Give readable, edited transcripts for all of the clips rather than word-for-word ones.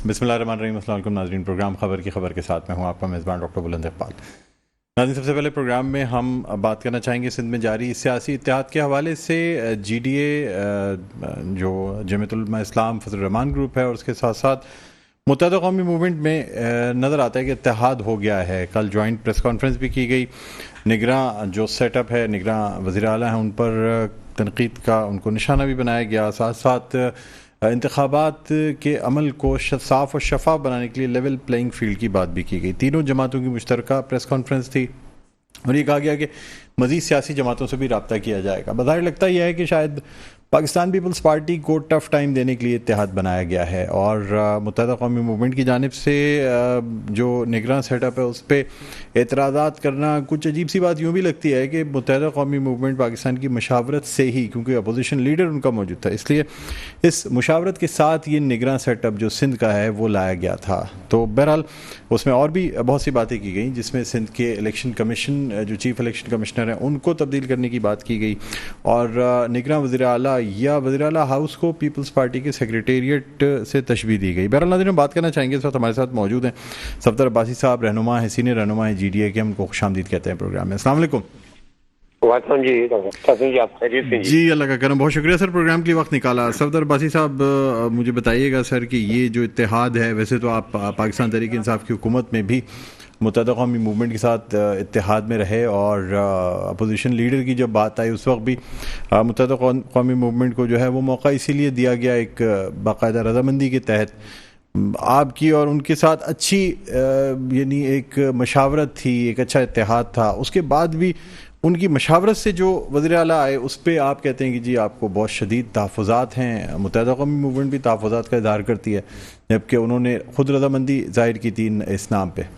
बिस्मिल्लाहिर्रहमानिर्रहीम। अस्सलाम वालेकुम नाज़रीन, प्रोग्राम खबर की खबर के साथ में हूँ आपका मेज़बान डॉक्टर बुलंद इकबाल। नाज़रीन, सबसे पहले प्रोग्राम में हम बात करना चाहेंगे सिंध में जारी सियासी इत्तेहाद के हवाले से। GDA जो जमीयतुल उलमा इस्लाम फजल रहमान ग्रुप है और उसके साथ साथ मुत्तहदा कौमी मूवमेंट में नज़र आता है कि इत्तेहाद हो गया है। कल जॉइंट प्रेस कॉन्फ्रेंस भी की गई। निगरां जो सेटअप है, निगरां वज़ीर आला हैं, उन पर तनकीद का उनको निशाना भी बनाया गया। साथ साथ इंतखाबात के अमल को साफ और शफाफ बनाने के लिए लेवल प्लेइंग फील्ड की बात भी की गई। तीनों जमातों की मुश्तरका प्रेस कॉन्फ्रेंस थी और ये कहा गया कि मज़ीद सियासी जमातों से भी रब्ता किया जाएगा। बज़ाहिर लगता यह है कि शायद पाकिस्तान पीपल्स पार्टी को टफ़ टाइम देने के लिए इत्तेहाद बनाया गया है और मुत्तहदा कौमी मूवमेंट की जानिब से जो निगरान सेटअप है उस पर एतराज़ात करना कुछ अजीब सी बात यूँ भी लगती है कि मुत्तहदा कौमी मूवमेंट पाकिस्तान की मशावरत से ही, क्योंकि अपोजिशन लीडर उनका मौजूद था, इसलिए इस मुशावरत के साथ ये निगरान सेटअप जो सिंध का है वो लाया गया था। तो बहरहाल उसमें और भी बहुत सी बातें की गई, जिसमें सिंध के इलेक्शन कमीशन जो चीफ इलेक्शन कमिश्नर हैं उनको तब्दील करने की बात की गई और निगरान वज़ीर आला या वज़ीर आला हाउस को पीपल्स पार्टी के सेक्रेटेरिएट से तशबीह दी गई। बहरहाल नाज़रीन, बात करना चाहेंगे, इस वक्त हमारे साथ मौजूद हैं सफदर अब्बासी साहब, रहनुमा है, सीनियर रहनुमा है GDA के। हमको खुशामदीद कहते हैं प्रोग्राम में। अस्सलाम वालेकुम। जी, अल्लाह का करम, बहुत शुक्रिया सर प्रोग्राम के लिए वक्त निकाला। सफदर अब्बासी साहब, मुझे बताइएगा सर कि ये जो इत्तेहाद है, वैसे तो आप पाकिस्तान तहरीक इंसाफ की हुकूमत में भी मुत्तहदा कौमी मूवमेंट के साथ इत्तेहाद में रहे और अपोजिशन लीडर की जब बात आई उस वक्त भी मुत्तहदा कौमी मूवमेंट को जो है वो मौका इसीलिए दिया गया, एक बाकायदा रजामंदी के तहत आपकी और उनके साथ अच्छी यानी एक मशावरत थी, एक अच्छा इत्तेहाद था। उसके बाद भी उनकी मशावरत से जो वज़ीर आला आए उस पर आप कहते हैं कि जी आपको बहुत शदीद तहफ़्फ़ुज़ात हैं। मुत्तहदा कौमी मूवमेंट भी तहफ़्फ़ुज़ात का इज़हार करती है, जबकि उन्होंने खुद रजामंदी ज़ाहिर की थी इस नाम पर।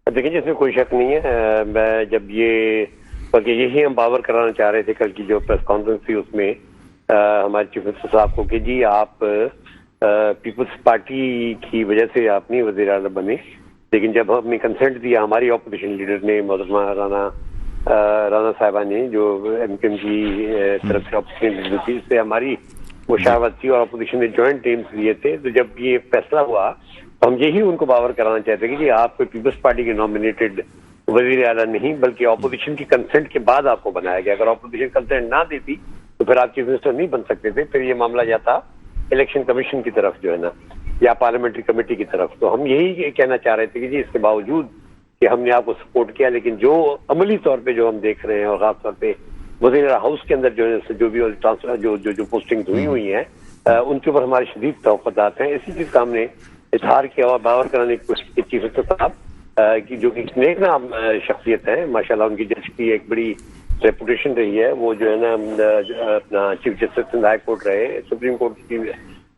देखिए, जिसमें कोई शक नहीं है। मैं जब ये बल्कि यही हम बावर कराना चाह रहे थे, कल की जो प्रेस कॉन्फ्रेंस थी उसमें हमारे चीफ मिनिस्टर साहब को कि जी आप पीपल्स पार्टी की वजह से आप नहीं वज़ीर आला बने, लेकिन जब हमने कंसेंट दिया, हमारी अपोजिशन लीडर ने, मोहतरमा राना साहिबा ने, जो MKM की तरफ से अपोजिशन लीडर थी, इससे हमारी मुशावरत थी और अपोजिशन ने जॉइंट टीम्स दिए थे। तो जब ये फैसला हुआ तो हम यही उनको बावर कराना चाहते हैं कि आप पीपल्स पार्टी के नॉमिनेटेड वज़ीर आला नहीं, बल्कि अपोजिशन की कंसेंट के बाद आपको बनाया गया। अगर अपोजिशन कंसेंट ना देती तो फिर आप चीफ मिनिस्टर नहीं बन सकते थे, फिर ये मामला जाता इलेक्शन कमीशन की तरफ जो है ना, या पार्लियामेंट्री कमेटी की तरफ। तो हम यही कहना चाह रहे थे कि जी इसके बावजूद कि हमने आपको सपोर्ट किया, लेकिन जो अमली तौर पर जो हम देख रहे हैं और खास तौर पर वज़ीर आला हाउस के अंदर जो भी ट्रांसफर जो पोस्टिंग हुई हैं उनके ऊपर हमारे शदीद तवक्कुआत हैं। इसी चीज का हमने इजहार किया और बावर कराने की कोशिश की चीफ मिनिस्टर साहब की, जो कि नेक नाम शख्सियत है माशाल्लाह। उनकी जज की एक बड़ी रेपुटेशन रही है। वो जो है ना अपना chief justice Sindh high court रहे, सुप्रीम कोर्ट की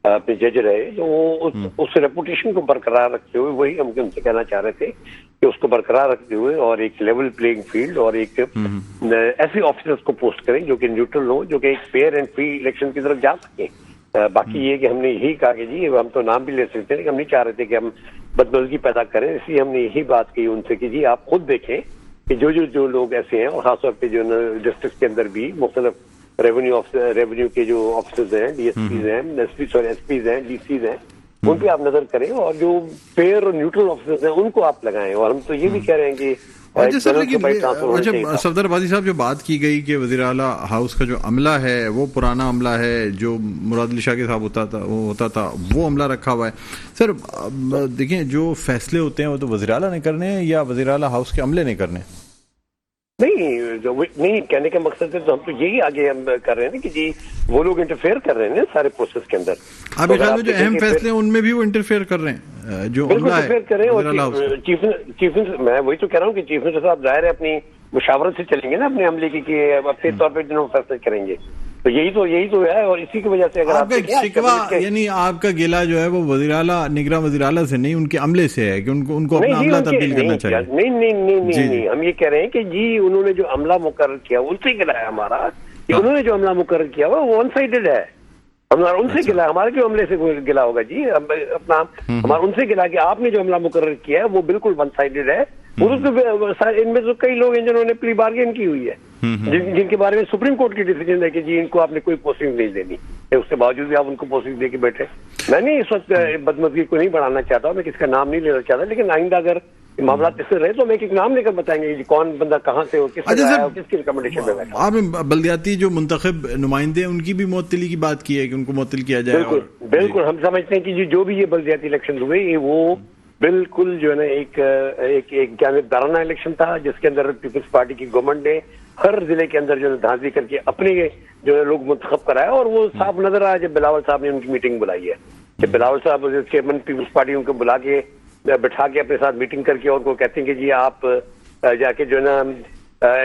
अपने जज रहे, तो वो उस रेपुटेशन को बरकरार रखते हुए वही हम उनसे कहना चाह रहे थे कि उसको बरकरार रखते हुए और एक लेवल प्लेइंग फील्ड और एक ऐसे ऑफिसर्स को पोस्ट करें जो कि न्यूट्रल हो, जो कि एक फेयर एंड फ्री इलेक्शन की तरफ जा सके। बाकी ये कि हमने यही कहा कि जी हम तो नाम भी ले सकते हैं, लेकिन हम नहीं चाह रहे थे कि हम बदमज़गी पैदा करें, इसलिए हमने यही बात की उनसे कि जी आप खुद देखें कि जो लोग ऐसे हैं, और खासतौर पर जो डिस्ट्रिक्ट के अंदर भी मुख्तलिफ रेवेन्यू के जो ऑफिसर्स हैं, DSPs हैं, SPs हैं, DCs हैं, उन पर आप नजर करें और जो फेयर और न्यूट्रल ऑफिसर्स हैं उनको आप लगाएं। और हम तो ये भी कह रहे हैं कि अच्छा सर, लेकिन सफदर अब्बासी साहब, जो बात की गई कि वज़ीर आला हाउस का जो अमला है वो पुराना अमला है, जो मुराद अली शाह के साथ होता था वो अमला रखा हुआ है। सर देखिए, जो फैसले होते हैं वो तो वज़ीर आला ने करने हैं या वज़ीर आला हाउस के अमले ने करने? नहीं, कहने का मकसद है तो हम तो यही आगे हम कर रहे हैं कि जी वो लोग इंटरफेयर कर रहे हैं सारे प्रोसेस के अंदर। आपके ख्याल में जो अहम फैसले हैं उनमें भी वो इंटरफेयर कर रहे हैं, जो अमला है करें। और चीफ मैं वही तो कह रहा हूँ कि चीफ मिनिस्टर साहब जाहिर है अपनी मुशावरत से चलेंगे ना अपने अमले की, अपने तौर पर जिन्होंने फैसले करेंगे। तो यही तो है। और इसी की वजह से अगर आपका शिकवा यानी आपका गिला जो है वो वज़ीर आला, निगरान वज़ीर आला से नहीं, उनके अमले से है कि उनको अपना अमला तब्दील करना चाहिए। नहीं, हम ये कह रहे हैं कि जी उन्होंने जो अमला मुकर्रर किया उनसे गिला है हमारा, कि उन्होंने जो अमला मुकर्रर किया वो वन साइडेड है। हमारा उनसे गिला, हमारे क्यों अमले से गिला होगा जी? अपना हमारा उनसे गिला कि आपने जो अमला मुकर्रर किया है वो बिल्कुल वन साइडेड है। इनमें तो कई लोग हैं जिन्होंने प्री बार्गेन की हुई है, जिनके बारे में सुप्रीम कोर्ट की डिसीजन है कि जी इनको आपने कोई पोस्टिंग नहीं देनी, उसके बावजूद भी आप उनको पोस्टिंग दे के बैठे। मैंने इस वक्त बदमजगी को नहीं बढ़ाना चाहता, मैं किसका नाम नहीं लेना चाहता, लेकिन आइंदा अगर मामला इससे रहे तो मैं एक नाम लेकर बताएंगे कि कौन बंदा कहाँ से हो, किससे आया हो, किसकी रिकमेंडेशन में बैठा। आपने बल्दियाती जो मुंतखब नुमाइंदे हैं उनकी भी मुअत्तली की बात की है कि उनको मुअत्तल किया जाए। बिल्कुल हम समझते हैं कि जी जो भी ये बल्दियाती इलेक्शन हुए ये वो बिल्कुल जो है ना एक जानिबदाराना इलेक्शन था, जिसके अंदर पीपल्स पार्टी की गवर्नमेंट ने हर जिले के अंदर जो है धांधली करके अपने जो है लोग मुंतखब कराया। और वो साफ नजर आया जब बिलावल साहब ने उनकी मीटिंग बुलाई है, कि बिलावल साहब चेयरमैन पीपल्स पार्टी उनको बुला के बैठा के अपने साथ मीटिंग करके और उनको कहते हैं कि जी आप जाके जो है ना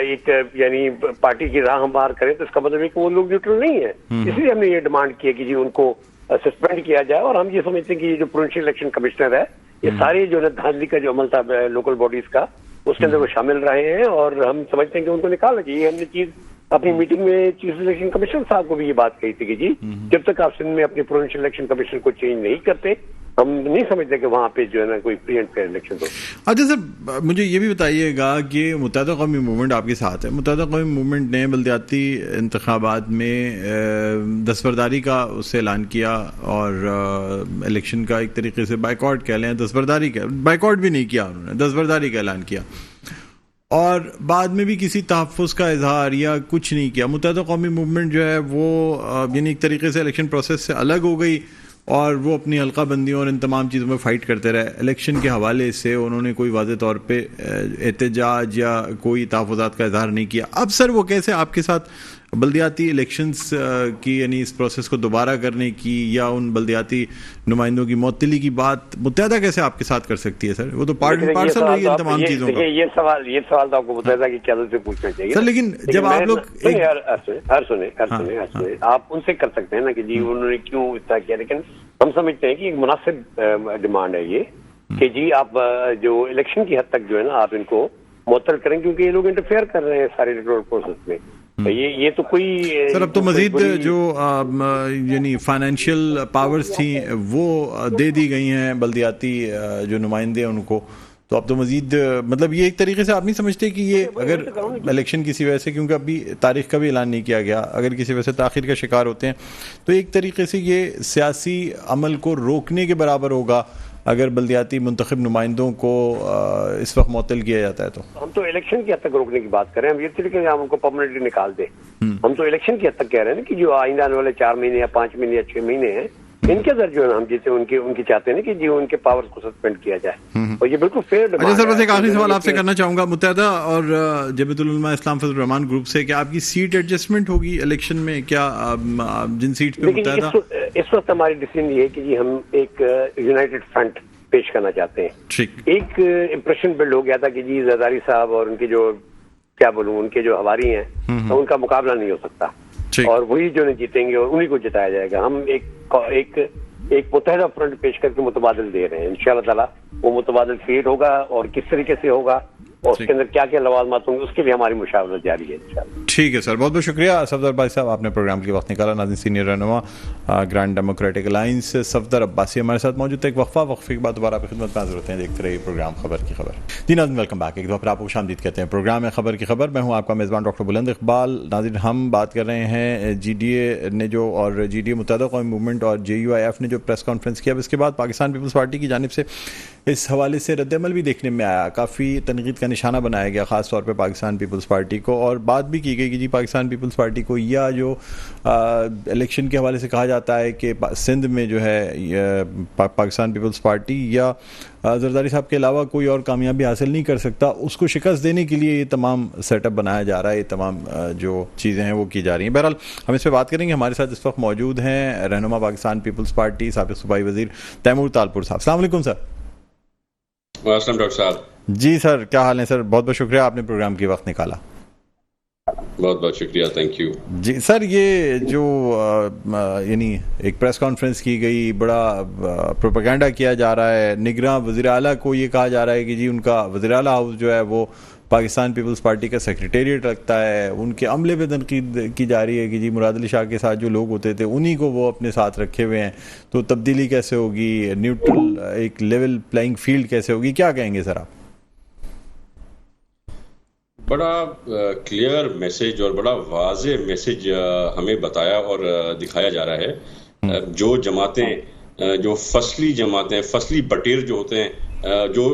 एक यानी पार्टी की राह हमवार करें, तो इसका मतलब है कि वो लोग न्यूट्रल नहीं है। इसलिए हमने ये डिमांड की है कि जी उनको सस्पेंड किया जाए। और हम ये समझते हैं कि ये जो प्रोविंशियल इलेक्शन कमिश्नर है, ये सारे जो है धांधली का जो अमल था लोकल बॉडीज का, उसके अंदर वो शामिल रहे हैं। और हम समझते हैं कि उनको निकालना चाहिए। हमने चीज अपनी मीटिंग में चीफ इलेक्शन कमिश्नर साहब को भी ये बात कही थी कि जी जब तक आप सिंध में अपने प्रोविंशियल इलेक्शन कमिश्नर को चेंज नहीं करते, हम नहीं समझते कि वहां पे जो है ना कोई फ्री एंड फेयर इलेक्शन हो। अच्छा सर, मुझे ये भी बताइएगा कि मुत्तहिदा कौमी मूवमेंट आपके साथ है। मुत्तहिदा कौमी मूवमेंट ने बल्दियाती इंतखाबात में दस्तबरदारी का उससे ऐलान किया और इलेक्शन का एक तरीके से बाइकआउट कह लें, दस्तबरदारी का बाइकआउट भी नहीं किया उन्होंने, दस्तबरदारी का ऐलान किया और बाद में भी किसी तहफ़्फ़ुज़ का इजहार या कुछ नहीं किया। मुत्तहिदा कौमी मूवमेंट जो है वो यानी एक तरीके से इलेक्शन प्रोसेस से अलग हो गई और वो अपनी हल्का बंदियों और इन तमाम चीज़ों में फ़ाइट करते रहे। इलेक्शन के हवाले से उन्होंने कोई वाज़ेह तौर पे एहतजाज या कोई तहफ़्फ़ुज़ात का इजहार नहीं किया। अब सर वो कैसे आपके साथ बल्दियाती इलेक्शंस की यानी इस प्रोसेस को दोबारा करने की या उन बल्दियाती नुमाइंदों की मुअत्तली की बात मुत्तहिदा कैसे आपके साथ कर सकती है सर? वो तो पार्सल रही है इन तमाम चीज़ों का। ये सवाल तो आपको मुत्तहिदा की क़यादत से पूछना चाहिए सर। लेकिन जब आप लोग सुने आप उनसे कर सकते हैं ना कि जी उन्होंने क्यों इतना किया, लेकिन हम समझते हैं कि एक मुनासिब डिमांड है ये कि जी आप जो इलेक्शन की हद तक जो है ना आप इनको मुअत्तल करें, क्योंकि ये लोग इंटरफेयर कर रहे हैं सारे इलेक्टोरल प्रोसेस में। ये तो कोई सर अब तो मजीद जो यानी फाइनेंशियल पावर्स थी वो दे दी गई हैं बल्दियाती जो नुमाइंदे हैं उनको, तो अब तो मजीद मतलब ये एक तरीके से आप नहीं समझते कि ये अगर इलेक्शन किसी वजह से, क्योंकि अभी तारीख का भी ऐलान नहीं किया गया, अगर किसी वजह से ताख़ीर का शिकार होते हैं तो एक तरीके से ये सियासी अमल को रोकने के बराबर होगा अगर बल्दियाती मुंतखब नुमाइंदों को इस वक्त मुअत्तल किया जाता है। तो हम तो इलेक्शन की हद तक रोकने की बात करें, हम ये तरीके से हम उनको परमानेंटली निकाल दें। हम तो इलेक्शन की हद तक कह रहे हैं कि जो आइंदा आने वाले 4 महीने या 5 महीने या 6 महीने हैं, इनके अंदर जो है हम जैसे उनकी चाहते हैं कि जी उनके पावर्स को सस्पेंड किया जाए। और ये बिल्कुल फेयर। अच्छा सर, बस एक आखिरी सवाल आपसे करना चाहूंगा मुत्तहिदा और जमीयतुल उलमा इस्लाम फजल रहमान ग्रुप से, क्या आपकी सीट एडजस्टमेंट होगी इलेक्शन में? क्या जिन सीट पे मुत्तहिदा इस वक्त हमारी डिसीजन ये है कि जी हम एक यूनाइटेड फ्रंट पेश करना चाहते हैं। ठीक, एक इम्प्रेशन बिल्ड हो गया था कि जी जरदारी साहब और उनके जो क्या बोलूं उनके जो हवारी हैं तो उनका मुकाबला नहीं हो सकता और वही जो जीतेंगे और उन्हीं को जिताया जाएगा। हम एक मुत्तहिदा फ्रंट पेश करके मुतबादिल दे रहे हैं। इंशाअल्लाह ताला वो मुतबादिल क्रिएट होगा और किस तरीके से होगा और उसके अंदर क्या क्या लवाजमात होंगे उसके लिए हमारी मुशावरत जारी है इंशाअल्लाह। ठीक है सर, बहुत बहुत शुक्रिया सफदर भाई साहब, आपने प्रोग्राम के वक्त निकाला। नाज़रीन, सीनियर रहनुमा grand democratic alliance Safdar Abbasi हमारे साथ मौजूद था। एक वक्फे के बाद दोबारा आपकी खिदमत में हाजिर होते हैं। देखते रहिए प्रोग्राम खबर की खबर। जी नाज़रीन, वेलकम बैक। एक दफ़ा फिर आपको खुशामदीद कहते हैं प्रोग्राम है खबर की खबर। मैं हूँ आपका मेज़बान डॉक्टर बुलंद इकबाल। नाज़रीन, हम बात कर रहे हैं GDA ने जो और GDA मुत्तहिदा कौमी मूवमेंट और JUIF ने जो प्रेस कॉन्फ्रेंस किया, इसके बाद पाकिस्तान पीपल्स पार्टी की जानिब से इस हवाले से रद्दअमल भी देखने में आया। काफ़ी तनकीद का निशाना बनाया गया ख़ास तौर पे पाकिस्तान पीपल्स पार्टी को, और बात भी की गई कि जी पाकिस्तान पीपल्स पार्टी को या जो इलेक्शन के हवाले से कहा जाता है कि सिंध में जो है पाकिस्तान पीपल्स पार्टी या जरदारी साहब के अलावा कोई और कामयाबी हासिल नहीं कर सकता, उसको शिकस्त देने के लिए ये तमाम सेटअप बनाया जा रहा है, ये तमाम जो चीज़ें हैं वो की जा रही हैं। बहरहाल हम इस पर बात करेंगे। हमारे साथ इस वक्त मौजूद हैं रहनुमा पाकिस्तान पीपल्स पार्टी साबिक़ सूबाई वज़ीर तैमूर तालपुर साहब। अस्सलाम वालेकुम सर। वालेकुम डॉक्टर साहब। जी सर, क्या हाल है सर? बहुत बहुत शुक्रिया, आपने प्रोग्राम के वक्त निकाला। बहुत बहुत शुक्रिया, थैंक यू। जी सर, ये जो यानी एक प्रेस कॉन्फ्रेंस की गई, बड़ा प्रोपेगेंडा किया जा रहा है, निगरान वज़ीर आला को ये कहा जा रहा है कि जी उनका वज़ीर आला हाउस जो है वो पाकिस्तान पीपल्स पार्टी का सेक्रेटेरिएट रखता है, उनके अमले पे तनकीद की जा रही है कि जी मुराद अली शाह के साथ जो लोग होते थे उन्हीं को वो अपने साथ रखे हुए हैं, तो तब्दीली कैसे होगी, न्यूट्रल एक लेवल प्लेइंग फील्ड कैसे होगी, क्या कहेंगे सर आप? बड़ा क्लियर मैसेज और बड़ा वाज़े मैसेज हमें बताया और दिखाया जा रहा है। जो जमातें जो फसली जमातें, फसली बटेर जो होते हैं, जो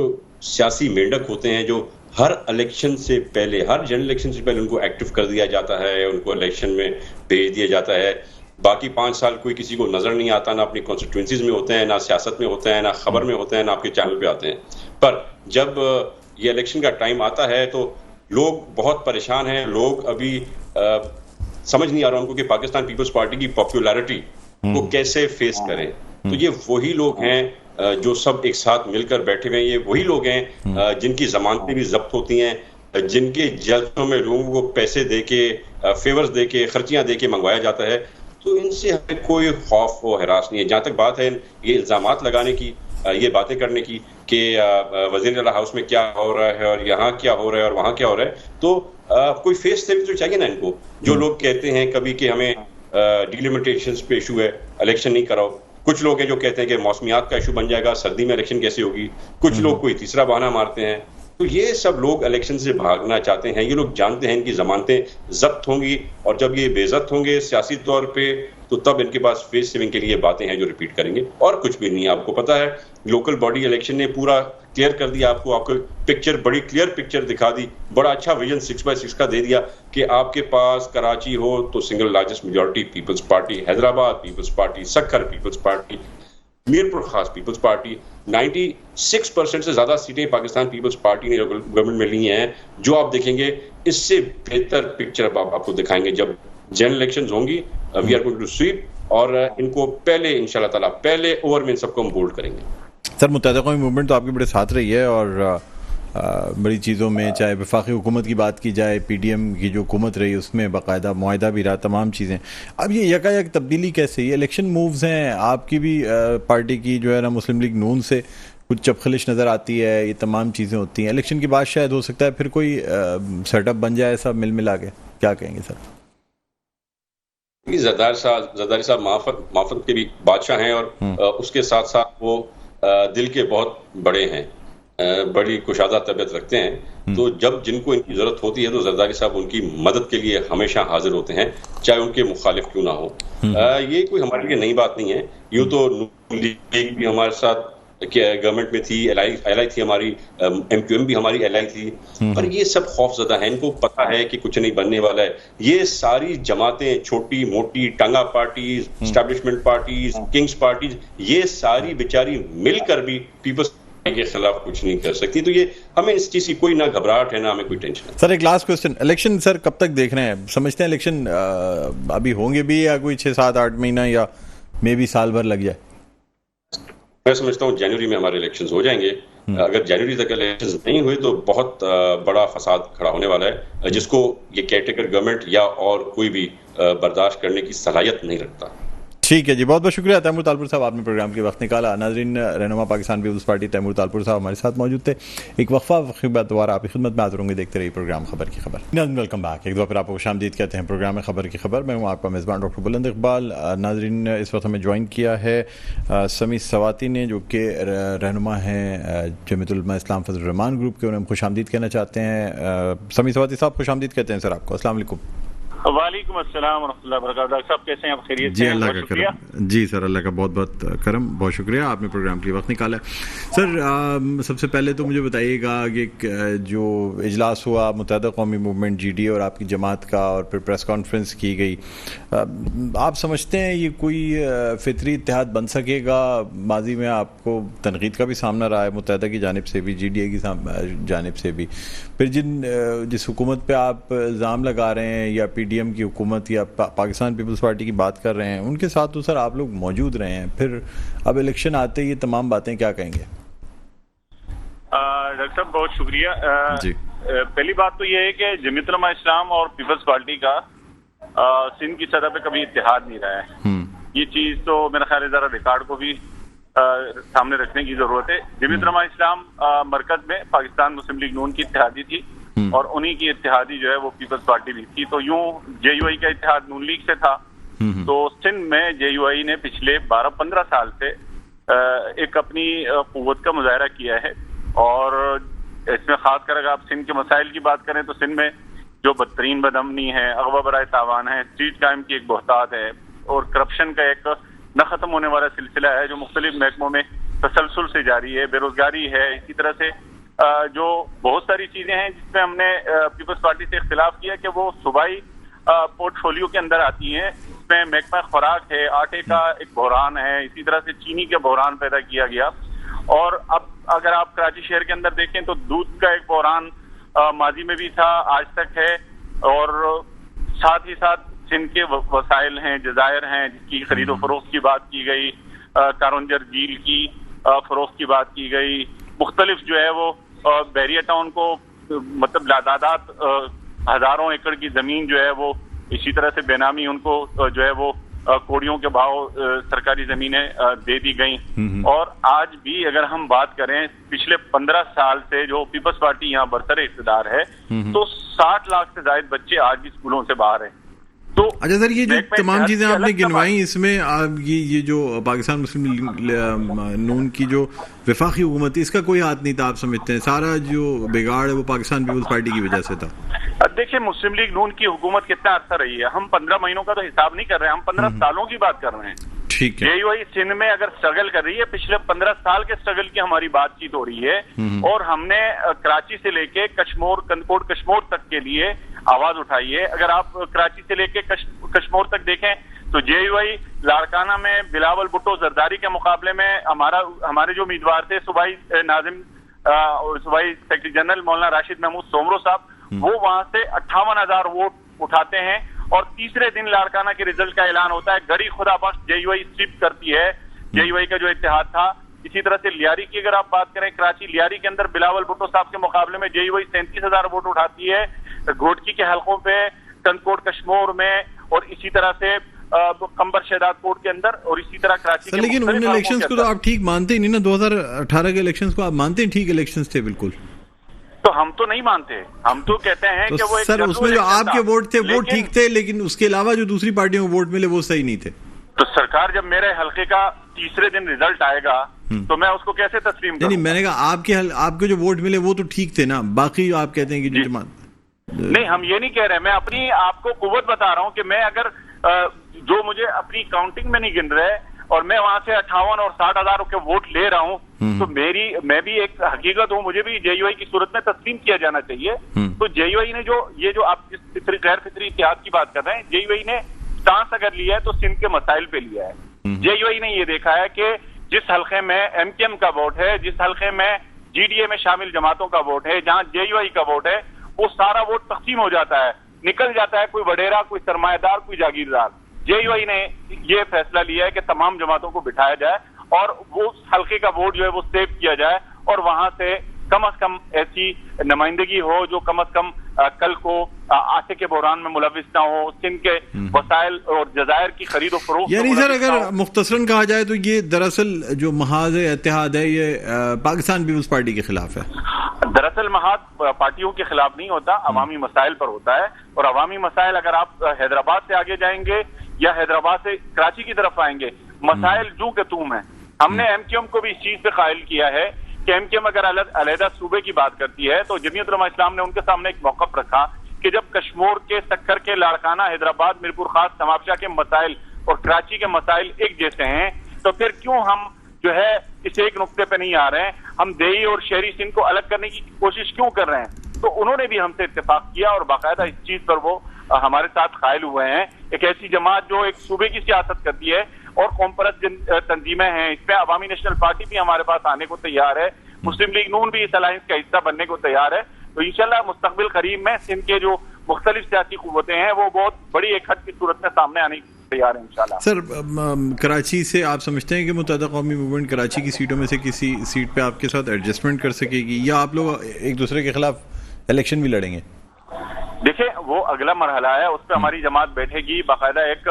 सियासी मेंढक होते हैं, जो हर इलेक्शन से पहले, हर जनरल इलेक्शन से पहले उनको एक्टिव कर दिया जाता है, उनको इलेक्शन में भेज दिया जाता है। बाकी 5 साल कोई किसी को नजर नहीं आता, ना अपनी कॉन्स्टिट्यूंसीज में होते हैं, ना सियासत में होते हैं, ना खबर में होते हैं, ना आपके चैनल पे आते हैं। पर जब ये इलेक्शन का टाइम आता है तो लोग बहुत परेशान हैं। लोग अभी समझ नहीं आ रहा उनको कि पाकिस्तान पीपल्स पार्टी की पॉपुलैरिटी को कैसे फेस करें। तो ये वही लोग हैं जो सब एक साथ मिलकर बैठे हुए हैं। ये वही लोग हैं जिनकी जमानतें भी जब्त होती हैं, जिनके जल्सों में लोगों को पैसे दे के, फेवर्स दे के, खर्चियां दे के मंगवाया जाता है। तो इनसे हमें कोई खौफ व हरास नहीं है। जहां तक बात है ये इल्जामात लगाने की, ये बातें करने की कि वज़ीर आला हाउस में क्या हो रहा है और यहाँ क्या हो रहा है और वहाँ क्या हो रहा है, तो कोई फेस सेव तो चाहिए ना इनको। जो लोग कहते हैं कभी कि हमें डिलिमिटेशंस पे इशू है, इलेक्शन नहीं कराओ। कुछ लोग हैं जो कहते हैं कि मौसमियात का इशू बन जाएगा, सर्दी में इलेक्शन कैसे होगी। कुछ लोग कोई तीसरा बहाना मारते हैं। तो ये सब लोग इलेक्शन से भागना चाहते हैं। ये लोग जानते हैं इनकी जमानतें जब्त होंगी और जब ये बेइज्जत होंगे सियासी तौर पे, तो तब इनके पास फेस सेविंग के लिए बातें हैं जो रिपीट करेंगे, और कुछ भी नहीं है। आपको पता है लोकल बॉडी इलेक्शन ने पूरा क्लियर कर दिया, आपको पिक्चर, बड़ी क्लियर पिक्चर दिखा दी। बड़ा अच्छा विजन 6x6 का दे दिया कि आपके पास कराची हो तो single largest majority Peoples Party, Hyderabad Peoples Party, Sukkur Peoples Party, Mirpur Khas Peoples Party. 96% से ज्यादा सीटें पाकिस्तान पीपल्स पार्टी ने गवर्नमेंट में ली हैं। जो आप देखेंगे इससे बेहतर पिक्चर आपको दिखाएंगे जब जनरल इलेक्शंस होंगी। We are going to sweep, और इनको पहले इंशाल्लाह ताला पहले ओवर में इन सबको हम बोल्ड करेंगे। सर, मुत्तहिदा कौमी मूवमेंट तो आपके बड़े साथ रही है और बड़ी चीज़ों में, चाहे वफाकी हुकूमत की बात की जाए, PDM की जो हुकूमत रही उसमें बाकायदा मुआहदा भी रहा, तमाम चीज़ें। अब ये यकायक तब्दीली कैसे? ये इलेक्शन मूव्स हैं, आपकी भी पार्टी की जो है ना मुस्लिम लीग नून से कुछ चपखलिश नज़र आती है, ये तमाम चीज़ें होती हैं। इलेक्शन के बाद शायद हो सकता है फिर कोई सेटअप बन जाए ऐसा मिल मिला के। क्या कहेंगे सर? जरदारी साहब माफत के भी बादशाह हैं और उसके साथ साथ वो दिल के बहुत बड़े हैं, बड़ी कुशादा तबीयत रखते हैं। तो जब जिनको इनकी जरूरत होती है तो जरदारी साहब उनकी मदद के लिए हमेशा हाजिर होते हैं, चाहे उनके मुखालिफ क्यों ना हो। ये कोई हमारे लिए नई बात नहीं है। यूं तो नून लीग भी हमारे साथ गवर्नमेंट में थी, एलआई थी हमारी, MQM भी हमारी एलआई थी, पर ये सब खौफजदा है। इनको पता है कि कुछ नहीं बनने वाला है। ये सारी जमातें, छोटी मोटी टांगा parties, establishment parties, Kings parties, ये सारी बेचारी मिलकर भी पीपल्स के खिलाफ कुछ नहीं कर सकती। तो ये हमें इस चीज की कोई ना घबराहट है, ना हमें कोई टेंशन है। सर, एक लास्ट क्वेश्चन, इलेक्शन सर कब तक देख रहे हैं? समझते हैं इलेक्शन अभी होंगे भी, या कोई 6-7-8 महीना, या मे भी साल भर लग जाए? मैं समझता हूँ जनवरी में हमारे इलेक्शंस हो जाएंगे। अगर जनवरी तक इलेक्शंस नहीं हुए तो बहुत बड़ा फसाद खड़ा होने वाला है, जिसको ये केयरटेकर गवर्नमेंट या और कोई भी बर्दाश्त करने की सलाहियत नहीं रखता। ठीक है जी, बहुत बहुत शुक्रिया तैमूर तालपुर साहब, आपने प्रोग्राम के वक्त निकाला। नाजरीन, रहनुमा पाकिस्तान पीपल्स पार्टी तैमूर तालपुर साहब हमारे साथ मौजूद थे। एक वक्फा के बाद दोबारा आपकी खिदमत में हाजिर होंगे। देखते रहिए प्रोग्राम खबर की खबर। Welcome back. एक दो फिर आपको खुशामदीद कहते हैं प्रोग्राम में खबर की खबर। मैं हूँ आपका मेज़बान डॉक्टर बुलंद इकबाल। नाजरीन, इस वक्त हमें ज्वाइन किया है समी सवाती ने, जो कि रहनुमा हैं जमीयत उलमा इस्लाम फजल रहमान ग्रुप के। उन्हें हम खुशामदीद कहना चाहते हैं। समी सवाती साहब, खुशामदीद कहते हैं सर आपको। अस्सलाम वालेकुम। वालेकुम अस्सलाम व रहमतुल्लाहि व बरकातहू। डॉक्टर साहब कैसे हैं आप? खैरियत से? जी, अल्लाह का करम। जी सर, अल्लाह का बहुत बहुत करम, बहुत शुक्रिया, आपने प्रोग्राम के लिए वक्त निकाला। सर, सबसे पहले तो मुझे बताइएगा कि जो इजलास हुआ मुत्तहिदा कौमी मूवमेंट GDA और आपकी जमात का, और फिर प्रेस कॉन्फ्रेंस की गई, आप समझते हैं ये कोई फितरी इत्तेहाद बन सकेगा? माजी में आपको तनकीद का भी सामना रहा है मुत्तहिदा की जानिब से भी, GDA की जानिब से भी। फिर जिस हुकूमत पे आप इल्ज़ाम लगा रहे हैं, या PDM की हुकूमत या पाकिस्तान पीपल्स पार्टी की बात कर रहे हैं, उनके साथ तो सर आप लोग मौजूद रहे हैं। फिर अब इलेक्शन आते ही ये तमाम बातें क्या कहेंगे? डॉक्टर साहब बहुत शुक्रिया जी। पहली बात तो ये है कि जमीयत उलमा इस्लाम और पीपल्स पार्टी का सिंध की सतह पे कभी इत्तेहाद नहीं रहा है। ये चीज तो मेरा ख्याल है जरा रिकॉर्ड को भी सामने रखने की जरूरत है। जमीयत उलमा इस्लाम मरकज में पाकिस्तान मुस्लिम लीग नून की इत्तेहादी थी, और उन्हीं की इत्तेहादी जो है वो पीपल्स पार्टी भी थी। तो यूं JUI का इत्तेहाद नून लीग से था। तो सिंध में JUI ने पिछले 12-15 साल से एक अपनी कुव्वत का मुजाहरा किया है, और इसमें खासकर अगर आप सिंध के मसाइल की बात करें तो सिंध में जो बदतरीन बदअमनी है, अगवा बराए तावान है, स्ट्रीट क्राइम की एक बहुतात है और करप्शन का एक न खत्म होने वाला सिलसिला है जो मुख्तलिफ महकमों में तसलसल से जारी है, बेरोजगारी है, इसी तरह से जो बहुत सारी चीजें हैं जिसमें हमने पीपल्स पार्टी से इख्तिलाफ किया कि वो सूबाई पोर्टफोलियो के अंदर आती हैं। इसमें महकमा खुराक है, आटे का एक बहरान है, इसी तरह से चीनी का बहरान पैदा किया गया। और अब अगर आप कराची शहर के अंदर देखें तो दूध का एक बहरान माजी में भी था, आज तक है। और साथ ही साथ सिंध के वसाइल हैं, जजायर हैं जिसकी खरीदो फरोख्त की बात की गई, कारोंजर झील की फरोख्त की बात की गई, मुख्तलिफ जो है वो बैरिया टाउन को मतलब लादादात हजारों एकड़ की जमीन जो है वो इसी तरह से बेनामी उनको जो है वो कोड़ियों के भाव सरकारी जमीनें दे दी गई। और आज भी अगर हम बात करें पिछले 15 साल से जो पीपल्स पार्टी यहाँ बरसर इक़्तिदार है तो 60 लाख से ज्यादा बच्चे आज भी स्कूलों से बाहर हैं। तो अच्छा सर, ये जो तमाम चीजें आपने गिनवाई इसमें आप ये जो पाकिस्तान मुस्लिम लीग नून की जो वफाकी हुकूमत है इसका कोई हाथ नहीं था, आप समझते हैं? सारा जो बिगाड़ है वो पाकिस्तान पीपल्स पार्टी की वजह से था। देखिए, मुस्लिम लीग नून की हुकूमत कितना अर्सा रही है, हम 15 महीनों का तो हिसाब नहीं कर रहे हैं, हम 15 सालों की बात कर रहे हैं। ठीक है, जेयूआई सिंध में अगर स्ट्रगल कर रही है, पिछले 15 साल के स्ट्रगल की हमारी बातचीत हो रही है और हमने कराची से लेके कश्मोर, कनकोट कश्मोर तक के लिए आवाज उठाई है। अगर आप कराची से लेके कश्मोर तक देखें तो जेयूआई लाड़काना में बिलावल भुट्टो जरदारी के मुकाबले में हमारे जो उम्मीदवार थे सूबाई नाजिम सूबाई सेक्रेटरी जनरल मौलाना राशिद महमूद सोमरो साहब, वो वहां से 58,000 वोट उठाते हैं और तीसरे दिन लाड़काना के रिजल्ट का ऐलान होता है। गड़ी खुदा बख्श जेयूआई स्वीप करती है जेयूआई का जो इत्तेहाद था। इसी तरह से लियारी की अगर आप बात करें, कराची लियारी के अंदर बिलावल भुट्टो साहब के मुकाबले में जेयूआई 37,000 वोट उठाती है। घोटकी के हलकों पे, कनकोट कश्मोर में और इसी तरह से कंबर शहदाद कोट के अंदर और इसी तरह कराची के। लेकिन उन इलेक्शंस को तो आप ठीक मानते ही नहीं ना, 2018 के इलेक्शंस को आप मानते हैं ठीक इलेक्शंस थे? बिल्कुल। तो हम तो नहीं मानते, हम तो कहते हैं तो कि वो सर उसमें जो आपके वोट थे वो ठीक थे, लेकिन उसके अलावा जो दूसरी पार्टियों को वोट मिले वो सही नहीं थे। तो सरकार जब मेरे हलके का तीसरे दिन रिजल्ट आएगा तो मैं उसको कैसे तस्लीम करूं? नहीं, मैंने कहा आपके जो वोट मिले वो तो ठीक थे ना, बाकी आप कहते हैं कि जो जमात। नहीं, हम ये नहीं कह रहे, मैं अपनी आपको कुव्वत बता रहा हूं कि मैं अगर जो मुझे अपनी काउंटिंग में नहीं गिन रहे और मैं वहां से 58 और 60,000 के वोट ले रहा हूं तो मैं भी एक हकीकत हूं, मुझे भी जेयूआई की सूरत में तस्लीम किया जाना चाहिए। तो जेयूआई ने जो आप जिस गैर फितरी इत्तेहाद की बात कर रहे हैं, जेयूआई ने स्टांस अगर लिया है तो सिंध के मसाइल पे लिया है। जेयूआई ने ये देखा है कि जिस हल्के में एमकेएम का वोट है, जिस हल्के में जीडीए में शामिल जमातों का वोट है, जहां जेयूआई का वोट है, वो सारा वोट तकसीम हो जाता है, निकल जाता है कोई वडेरा, कोई सरमायादार, कोई जागीरदार। जेयूआई ने ये फैसला लिया है कि तमाम जमातों को बिठाया जाए और वो हल्के का वोट जो है वो सेव किया जाए और वहां से कम ऐसी नुमाइंदगी हो जो कम से कम कल को आटे के बहरान में मुलविस ना हो, सिंध के वसाइल और जजायर की खरीदो फरोख्त। यानी सर अगर मुख्तसरन कहा जाए तो ये दरअसल जो महाज इत्तेहाद है ये पाकिस्तान पीपल्स पार्टी के खिलाफ है। दरअसल महाज पार्टियों के खिलाफ नहीं होता, अवामी मसाइल पर होता है। और अवामी मसाइल अगर आप हैदराबाद से आगे जाएंगे या हैदराबाद से कराची की तरफ आएंगे, मसाइल जू के तूम है। हमने एमकेएम को भी इस चीज पे कायल किया है कि एमकेएम अगर अलहदा सूबे की बात करती है तो जमीयत उलमा इस्लाम ने उनके सामने एक मौक़िफ़ रखा कि जब कश्मीर के सक्कर के लाड़काना, हैदराबाद, मीरपुर खास, तमाबशाह के मसाइल और कराची के मसाइल एक जैसे हैं तो फिर क्यों हम जो है इस एक नुक्ते पे नहीं आ रहे हैं, हम देही और शहरी सिंध को अलग करने की कोशिश क्यों कर रहे हैं? तो उन्होंने भी हमसे इत्तेफाक किया और बाकायदा इस चीज पर वो हमारे साथ कायल हुए हैं। एक ऐसी जमात जो एक सूबे की सियासत करती है और कौमपरस्त तंजीमें हैं, इसमें अवामी नेशनल पार्टी भी हमारे पास आने को तैयार है, मुस्लिम लीग नून भी इस अलायंस का हिस्सा बनने को तैयार है। तो इंशाल्लाह मुस्तकबिल करीब में सिंध के जो मुख्तलिफ सियासी कुव्वतें हैं वो बहुत बड़ी एक हद की सूरत में सामने आने की तैयार है इंशाल्लाह। सर कराची से आप समझते हैं कि मुत्तहदा कौमी मूवमेंट कराची की सीटों में से किसी सीट पे आपके साथ एडजस्टमेंट कर सकेगी या आप लोग एक दूसरे के खिलाफ इलेक्शन भी लड़ेंगे? देखिए, वो अगला मरहला है, उस पर हमारी जमात बैठेगी, बाकायदा एक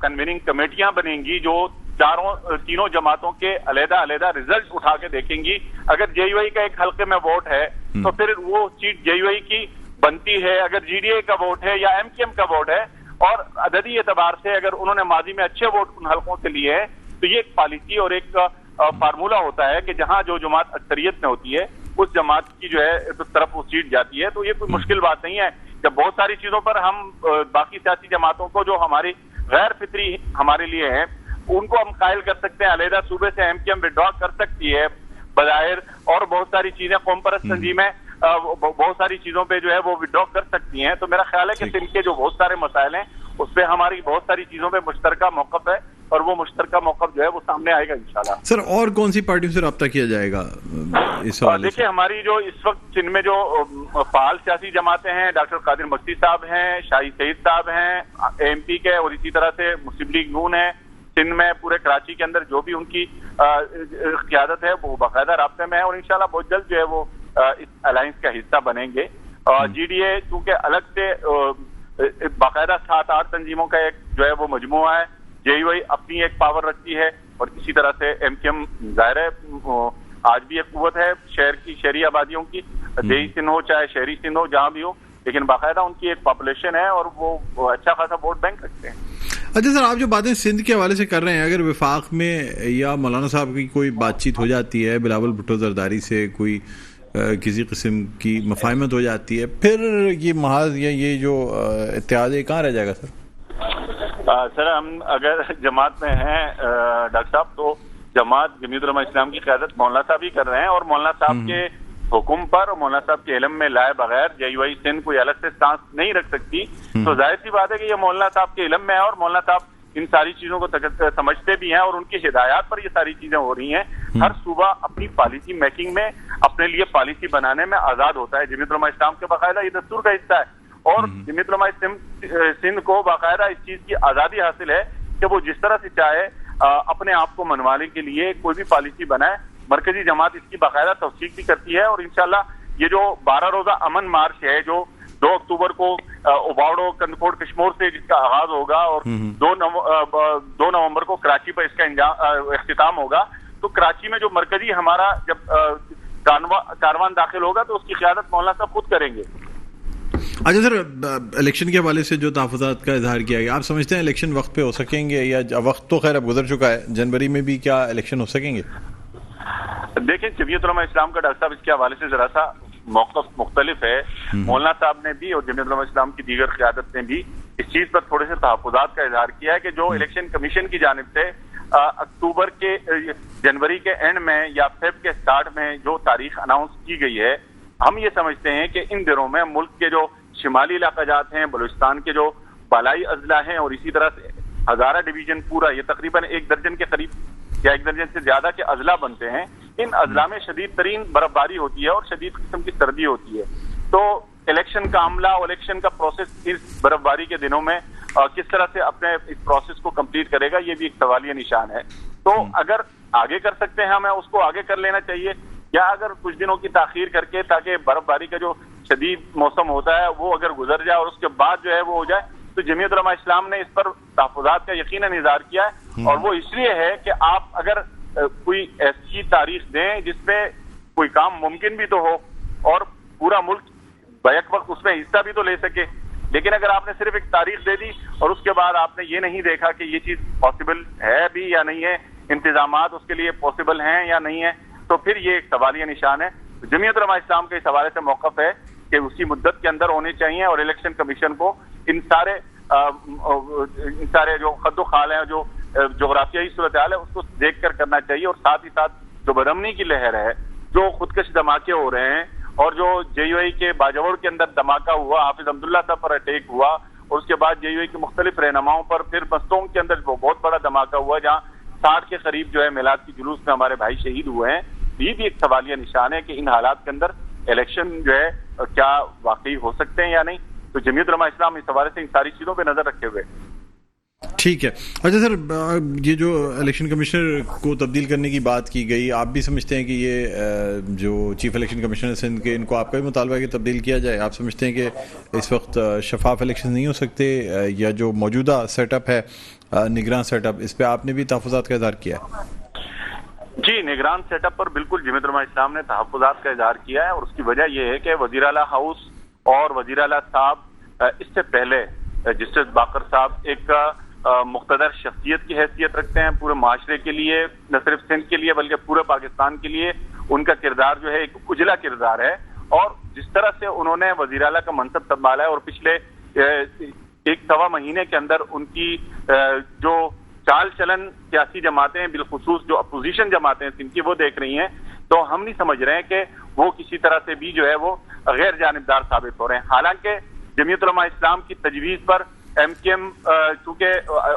कन्वीनिंग कमेटियां बनेंगी जो तीनों जमातों के अलहदा रिजल्ट उठा के देखेंगी। अगर जेयूआई का एक हल्के में वोट है तो फिर वो सीट जेयूआई की बनती है, अगर जीडीए का वोट है या एमकेएम का वोट है और अददी एतबार से अगर उन्होंने माजी में अच्छे वोट उन हल्कों से लिए हैं तो ये एक पॉलिसी और एक फार्मूला होता है कि जहां जो जमात अक्सरियत में होती है उस जमात की जो है तो तरफ वो सीट जाती है। तो ये कोई मुश्किल बात नहीं है। जब बहुत सारी चीजों पर हम बाकी सियासी जमातों को जो हमारी गैर फितरी हमारे लिए है उनको हम कायल कर सकते हैं, अलहदा सूबे से एमकेएम विड्रॉ कर सकती है बज़ाहिर, और बहुत सारी चीजें कौम परस्त तंजीमें बहुत सारी चीजों पे जो है वो विड्रॉ कर सकती हैं। तो मेरा ख्याल है कि सिंध के जो बहुत सारे मसाइल हैं उस पर हमारी बहुत सारी चीजों पे मुश्तरका मौक़िफ़ है और वो मुश्तरका मौक़िफ़ जो है वो सामने आएगा इंशाल्लाह। सर और कौन सी पार्टियों से रब्ता किया जाएगा इस हवाले से? देखिए, हमारी जो इस वक्त सिंध में जो फाल सियासी जमातें हैं, डॉक्टर कादिर मक्सी साहब हैं, शाही सईद साहब हैं एमपी के, और इसी तरह से मुस्लिम लीग नून है सिंध में, पूरे कराची के अंदर जो भी उनकी क़यादत है वो बाकायदा राब्ते में है और इंशाल्लाह बहुत जल्द जो है वो इस अलायंस का हिस्सा बनेंगे। जीडीए चूंकि अलग से बाकायदा 7-8 तंजीमों का एक जो है वो मजमुआ है, जेयूआई अपनी एक पावर रखती है और इसी तरह से एमकेएम जाहिर है आज भी एक कुव्वत है शहर की, शहरी आबादियों की, देही सिंध हो चाहे शहरी सिंध हो, जहां भी हो, लेकिन बाकायदा उनकी एक पॉपुलेशन है और वो अच्छा खासा वोट बैंक रखते हैं। अच्छा सर, आप जो बातें सिंध के हवाले से कर रहे हैं, अगर विफाक में या मौलाना साहब की कोई बातचीत हो जाती है बिलावल भुट्टो जरदारी से, कोई किसी किस्म की मफाहमत हो जाती है, फिर ये महाज या ये जो इत्तेहाद है कहाँ रह जाएगा सर? सर हम अगर जमात में हैं डॉक्टर साहब, तो जमात जमीयत उलमा इस्लाम की क़यादत मौलाना साहब ही कर रहे हैं और मौलाना साहब के हुक्म पर और मौलाना साहब के इल्म में लाए बगैर जेयूआई सिंध कोई अलग से स्टांस नहीं रख सकती। तो जाहिर सी बात है कि ये मौलाना साहब के इल्म में है और मौलाना साहब इन सारी चीजों को समझते भी हैं और उनकी हिदायत पर ये सारी चीजें हो रही हैं। हर सूबा अपनी पॉलिसी मेकिंग में अपने लिए पॉलिसी बनाने में आजाद होता है। जमीयत उलमा इस्लाम के बाकायदा ये दस्तूर का हिस्सा है और जमीयत उलमा सिंध को बाकायदा इस चीज की आजादी हासिल है कि वो जिस तरह से चाहे अपने आप को मनवाने के लिए कोई भी पॉलिसी बनाए। मरकजी जमात इसकी बाकायदा तौसीक भी करती है और इंशाल्लाह ये जो 12 रोजा अमन मार्च है जो 2 अक्टूबर को उबावड़ो कंदकोट कश्मीर से जिसका आगाज होगा और 2 नवंबर को कराची पर इसका इख्तिताम होगा, तो कराची में जो मरकजी हमारा जब कारवान दाखिल होगा तो उसकी क़यादत मौलाना साहब खुद करेंगे। अच्छा सर, इलेक्शन के हवाले से जो तहफ़्फ़ुज़ात का इजहार किया गया, आप समझते हैं इलेक्शन वक्त पे हो सकेंगे या वक्त तो खैर अब गुजर चुका है, जनवरी में भी क्या इलेक्शन हो सकेंगे? देखिए, जमीयत उलमा इस्लाम का डॉक्टर साहब इसके हवाले से जरा सा मौक़िफ़ मुख्तलिफ है। मौलाना साहब ने भी और जमीयत उलमा इस्लाम की दीगर क़यादत ने भी इस चीज पर थोड़े से तहफ़्फ़ुज़ात का इजहार किया है कि जो इलेक्शन कमीशन की जानिब से अक्टूबर के जनवरी के एंड में या फेब के स्टार्ट में जो तारीख अनाउंस की गई है, हम ये समझते हैं कि इन दिनों में मुल्क के जो शिमाली इलाक़ाजात हैं, बलूचिस्तान के जो बालाई अजला हैं और इसी तरह से हज़ारा डिवीजन पूरा, ये तकरीबन 1 दर्जन के करीब या 1 दर्जन से ज्यादा के अजला बनते हैं। इन अजला में शदीद तरीन बर्फबारी होती है और शदीद किस्म की सर्दी होती है। तो इलेक्शन का अमला और इलेक्शन का प्रोसेस इस बर्फबारी के दिनों में किस तरह से अपने इस प्रोसेस को कंप्लीट करेगा, ये भी एक सवालिया निशान है। तो अगर आगे कर सकते हैं हमें उसको आगे कर लेना चाहिए, या अगर कुछ दिनों की ताखीर करके ताकि बर्फबारी का जो शदीद मौसम होता है वो अगर गुजर जाए और उसके बाद जो है वो हो जाए, तो जमीयत उलमा इस्लाम ने इस पर तहफ़्फ़ुज़ात का यकीनन इज़हार किया है। और वो इसलिए है कि आप अगर कोई ऐसी तारीख दें जिसमें कोई काम मुमकिन भी तो हो और पूरा मुल्क बैक वक्त उसमें हिस्सा भी तो ले सके, लेकिन अगर आपने सिर्फ एक तारीख दे दी और उसके बाद आपने ये नहीं देखा कि ये चीज पॉसिबल है भी या नहीं है, इंतजामात उसके लिए पॉसिबल हैं या नहीं है, तो फिर ये एक सवालिया निशान है। जमीयत उलमा इस्लाम के इस हवाले से मौक़िफ़ है कि उसी मुद्दत के अंदर होने चाहिए और इलेक्शन कमीशन को इन सारे जो खद्दो खाल है, जो जोग्राफियाई सूरत हाल है, उसको देख कर करना चाहिए। और साथ ही साथ जो बदमनी की लहर है, जो खुदकश धमाके हो रहे हैं और जो जेयूआई के बाजवड़ के अंदर धमाका हुआ, हाफिज अब्दुल्ला साहब पर अटैक हुआ और उसके बाद जेयूआई के मुख्तलिफ रहनुमाओं पर फिर मस्तों के अंदर बहुत बड़ा धमाका हुआ जहाँ 60 के करीब जो है मिलाद की जुलूस में हमारे भाई शहीद हुए हैं। ये भी एक सवालिया निशान है कि इन हालात के अंदर इलेक्शन जो है क्या वाकई हो सकते हैं या नहीं। तो जमीयत उलमा इस्लाम इस हवाले से इन सारी चीजों पे नजर रखे हुए। ठीक है। अच्छा सर, ये जो इलेक्शन कमिश्नर को तब्दील करने की बात की गई, आप भी समझते हैं कि ये जो चीफ इलेक्शन कमिश्नर सिंध के, इनको आपका भी मुतालबा है कि तब्दील किया जाए? आप समझते हैं कि इस वक्त शफाफ इलेक्शन नहीं हो सकते, या जो मौजूदा सेटअप है निगरान सेटअप, इस पर आपने भी तहफ़्फ़ुज़ात का इज़हार किया है? जी, निगरान सेटअप पर बिल्कुल जमीयत उलमा इस्लाम ने तहफ़्फ़ुज़ात का इज़हार किया है और उसकी वजह यह है कि वज़ीर आला हाउस और वज़ीर आला साहब इससे पहले जस्टिस बाकर साहब एक मुख्तदर शख्सियत की हैसियत रखते हैं पूरे माशरे के लिए, न सिर्फ सिंध के लिए बल्कि पूरे पाकिस्तान के लिए उनका किरदार जो है एक उजला किरदार है। और जिस तरह से उन्होंने वजीर आला का मनसब संभाला है और पिछले 1-1.25 महीने के अंदर उनकी जो चाल चलन सियासी जमातें बिलखुसूस जो अपोजिशन जमातें इनकी वो देख रही हैं, तो हम नहीं समझ रहे हैं कि वो किसी तरह से भी जो है वो गैर जानिबदार साबित हो रहे हैं। हालांकि जमीयत उलमा इस्लाम की तजवीज पर MKM चूंकि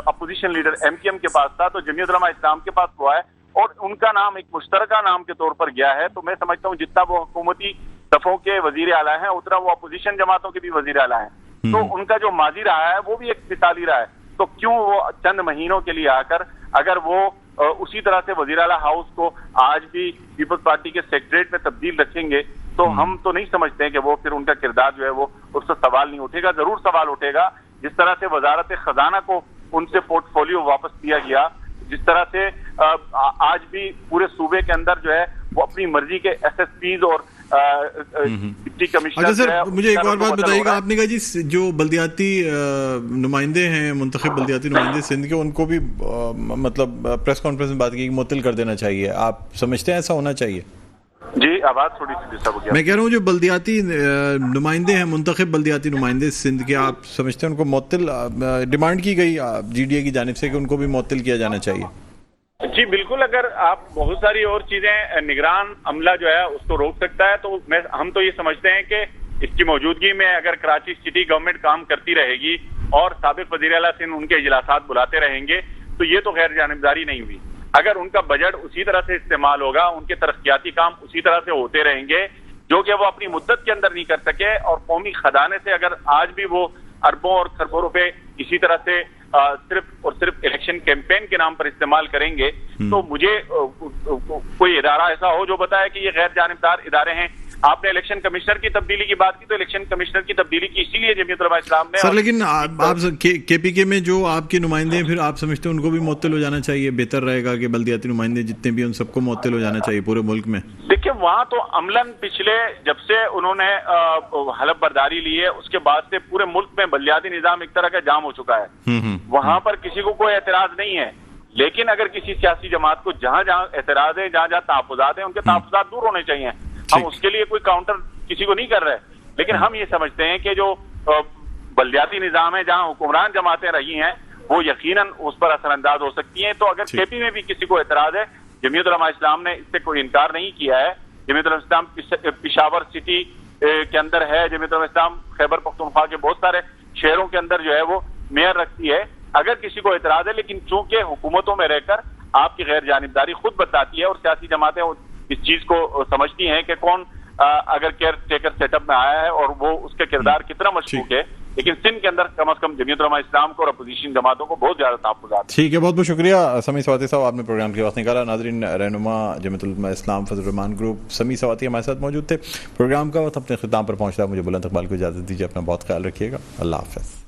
अपोजिशन लीडर MKM के पास था, तो जमीयत उलमा इस्लाम के पास हुआ है और उनका नाम एक मुश्तरका नाम के तौर पर गया है। तो मैं समझता हूँ जितना वो हुकूमती दफों के वजीर आला हैं उतना वो अपोजिशन जमातों के भी वजीर आला हैं। तो उनका जो माजी रहा है वो भी एक मिसाली रहा है। तो क्यों वो चंद महीनों के लिए आकर अगर वो उसी तरह से वजीर आला हाउस को आज भी पीपल्स पार्टी के सेक्रेटरीट में तब्दील रखेंगे, तो हम तो नहीं समझते हैं कि वो फिर उनका किरदार जो है वो उससे सवाल नहीं उठेगा। जरूर सवाल उठेगा जिस तरह से वजारत खजाना को उनसे पोर्टफोलियो वापस दिया गया, जिस तरह से आज भी पूरे सूबे के अंदर जो है वो अपनी मर्जी के SSPs और डिप्टी कमिश्नर। अच्छा सर, मुझे एक और बात बताइएगा, आपने कहा जी जो बल्दियाती नुमाइंदे हैं, मुंतखब बल्दियाती नुमाइंदे सिंध के, उनको भी मतलब प्रेस कॉन्फ्रेंस में बात की मुअत्तल कर देना चाहिए, आप समझते हैं ऐसा होना चाहिए? जी, आवाज थोड़ी सी डिस्टर्ब हो गया। मैं कह रहा हूँ जो बल्दियाती नुमाइंदे हैं, मुंतखब बल्दियाती नुमाइंदे सिंध के, आप समझते हैं उनको मुअत्तल, डिमांड की गई GDA की जानिब से कि उनको भी मुअत्तल किया जाना चाहिए? जी बिल्कुल, अगर आप बहुत सारी और चीजें निगरान अमला जो है उसको रोक सकता है, तो हम तो ये समझते हैं कि इसकी मौजूदगी में अगर कराची सिटी गवर्नमेंट काम करती रहेगी और साबिक वज़ीर आला सिंध उनके इजलासात बुलाते रहेंगे, तो ये तो गैर जानिबदारी नहीं हुई। अगर उनका बजट उसी तरह से इस्तेमाल होगा, उनके तरक्याती काम उसी तरह से होते रहेंगे जो कि वो अपनी मुद्दत के अंदर नहीं कर सके, और कौमी खजाने से अगर आज भी वो अरबों और खरबों रुपए इसी तरह से सिर्फ और सिर्फ इलेक्शन कैंपेन के नाम पर इस्तेमाल करेंगे, तो मुझे कोई इदारा ऐसा हो जो बताए कि ये गैर जानिबदार इदारे हैं। आपने इलेक्शन कमिश्नर की तब्दीली की बात की, तो इलेक्शन कमिश्नर की तब्दीली की इसीलिए जमीयत उलमा इस्लाम ने। सर लेकिन आप KPK में जो आपके नुमाइंदे हैं, फिर आप समझते हैं उनको भी मुअत्तल हो जाना चाहिए? बेहतर रहेगा कि बल्दियाती नुमाइंदे जितने भी उन सबको मुअत्तल हो जाना चाहिए पूरे मुल्क में? देखिए, वहाँ तो अमलन पिछले जब से उन्होंने हलफ बर्दारी ली है उसके बाद से पूरे मुल्क में बल्दियाती निजाम एक तरह का जाम हो चुका है। वहाँ पर किसी को कोई एतराज नहीं है, लेकिन अगर किसी सियासी जमात को जहाँ जहाँ एतराज है, जहाँ जहाँ तहफ़्फ़ुज़ात है, उनके तहफ़्फ़ुज़ात दूर होने चाहिए। हम उसके लिए कोई काउंटर किसी को नहीं कर रहे, लेकिन हम ये समझते हैं कि जो बल्दियाती निजाम है जहाँ हुक्मरान जमातें रही हैं वो यकीनन उस पर असरअंदाज हो सकती हैं। तो अगर KP में भी किसी को एतराज है, जमीयत उलमा इस्लाम ने इससे कोई इनकार नहीं किया है। जमीयत उलमा इस्लाम पेशावर सिटी के अंदर है, जमीयत उलमा इस्लाम खैबर पख्तूनख्वा के बहुत सारे शहरों के अंदर जो है वो मेयर रखती है। अगर किसी को एतराज है, लेकिन चूंकि हुकूमतों में रहकर आपकी गैर जानिबदारी खुद बताती है और सियासी जमातें इस चीज को समझती हैं कि कौन अगर केयर टेकर सेटअप में आया है और वो उसके किरदार कितना मशकूक है, लेकिन सिंध के अंदर कम से कम जमीयत उलमा इस्लाम को और अपोजिशन जमातों को बहुत ज्यादा तहफ़्फ़ुज़ात। ठीक है, बहुत बहुत शुक्रिया समी सवाती साहब, आपने प्रोग्राम के वक्त निकाला। नाज़रीन, रहनुमा जमीयत उलमा इस्लाम फजल रहमान ग्रुप समी सवाती हमारे साथ मौजूद थे। प्रोग्राम का वक्त अपने ख़िताम पर पहुँचता है, मुझे बुलंद इकबाल को इजाज़त दीजिए, अपना बहुत ख्याल रखिएगा। अल्लाह हाफ़िज़।